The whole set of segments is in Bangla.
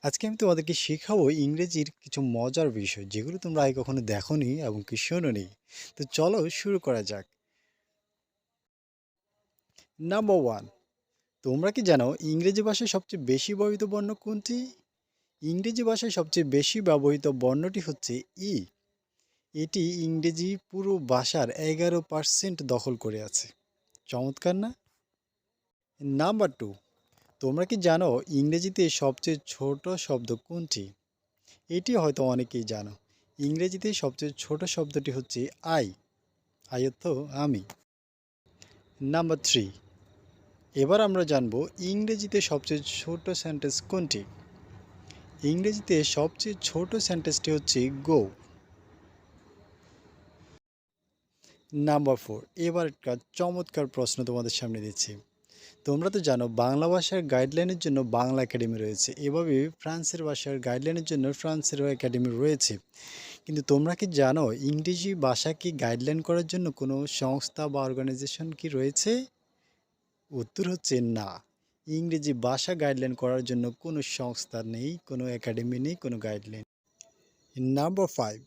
আজকে আমি তোমাদেরকে শেখাবো ইংরেজির কিছু মজার বিষয় যেগুলো তোমরা আগে কখনো দেখোনি এবং কি শোনোনি। তো চলো শুরু করা যাক। নাম্বার ওয়ান, তোমরা কি জানো ইংরেজি ভাষায় সবচেয়ে বেশি ব্যবহৃত বর্ণ কোনটি? ইংরেজি ভাষায় সবচেয়ে বেশি ব্যবহৃত বর্ণটি হচ্ছে ই। এটি ইংরেজি পুরো ভাষার 11% দখল করে আছে। চমৎকার না? নাম্বার টু, তোমরা কি জানো ইংরেজিতে সবচেয়ে ছোট শব্দ কোনটি? এটি হয়তো অনেকেই জানো। ইংরেজিতে সবচেয়ে ছোট শব্দটি হচ্ছে আই। আই অর্থ আমি। নাম্বার থ্রি, এবার আমরা জানব ইংরেজিতে সবচেয়ে ছোট সেন্টেন্স কোনটি? ইংরেজিতে সবচেয়ে ছোট সেন্টেন্সটি হচ্ছে গো। নাম্বার ফোর, এবার একটা চমৎকার প্রশ্ন তোমাদের সামনে দিচ্ছি। তোমরা তো জানো বাংলা ভাষার গাইডলাইনের জন্য বাংলা একাডেমি রয়েছে, এভাবে ফ্রান্সের ভাষার গাইডলাইনের জন্য ফ্রান্সেরও একাডেমি রয়েছে। কিন্তু তোমরা কি জানো ইংরেজি ভাষাকে গাইডলাইন করার জন্য কোনো সংস্থা বা অর্গানাইজেশন কি রয়েছে? উত্তর হচ্ছে না। ইংরেজি ভাষা গাইডলাইন করার জন্য কোনো সংস্থা নেই, কোনো একাডেমি নেই, কোনো গাইডলাইন। নাম্বার ফাইভ,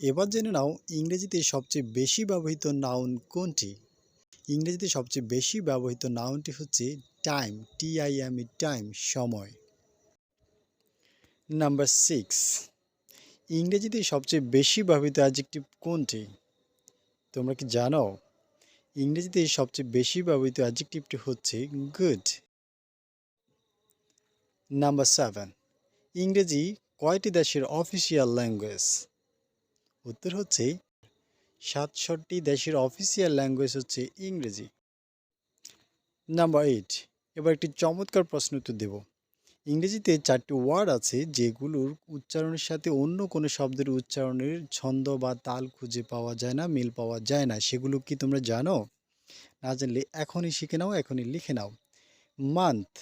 এবার জেনে নাও ইংরেজিতে সবচেয়ে বেশি ব্যবহৃত নাউন কোনটি? ইংরেজিতে সবচেয়ে বেশি ব্যবহৃত নাউনটি হচ্ছে টাইম, TIME, টাইম, সময়। নাম্বার সিক্স, ইংরেজিতে সবচেয়ে বেশি ব্যবহৃত অ্যাডজেক্টিভ কোনটি? তোমরা কি জানো ইংরেজিতে সবচেয়ে বেশি ব্যবহৃত অ্যাডজেক্টিভটি হচ্ছে গুড। নাম্বার সেভেন, ইংরেজি কয়টি দেশের অফিসিয়াল ল্যাঙ্গুয়েজ? উত্তর হচ্ছে 67টি দেশের অফিসিয়াল ল্যাঙ্গুয়েজ হচ্ছে ইংরেজি। নাম্বার এইট, এবার একটি চমৎকার প্রশ্ন উত্তর দেব। ইংরেজিতে 4টি ওয়ার্ড আছে যেগুলোর উচ্চারণের সাথে অন্য কোনো শব্দের উচ্চারণের ছন্দ বা তাল খুঁজে পাওয়া যায় না, মিল পাওয়া যায় না। সেগুলো কি তোমরা জানো? না জানলে এখনই শিখে নাও, এখনই লিখে নাও। Month,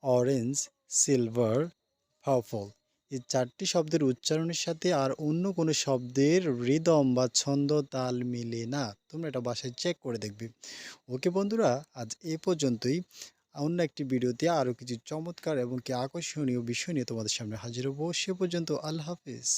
orange, silver, purple. এই 4টি শব্দের উচ্চারণের সাথে আর অন্য কোনো শব্দের রিদম বা ছন্দ তাল মিলে না। তোমরা এটা বাসায় চেক করে দেখবে। ওকে বন্ধুরা, আজ এ পর্যন্তই। অন্য একটি ভিডিওতে আরও কিছু চমৎকার এবং কি আকর্ষণীয় বিষয় নিয়ে তোমাদের সামনে হাজির হবো। সে পর্যন্ত আল্লাহ হাফিজ।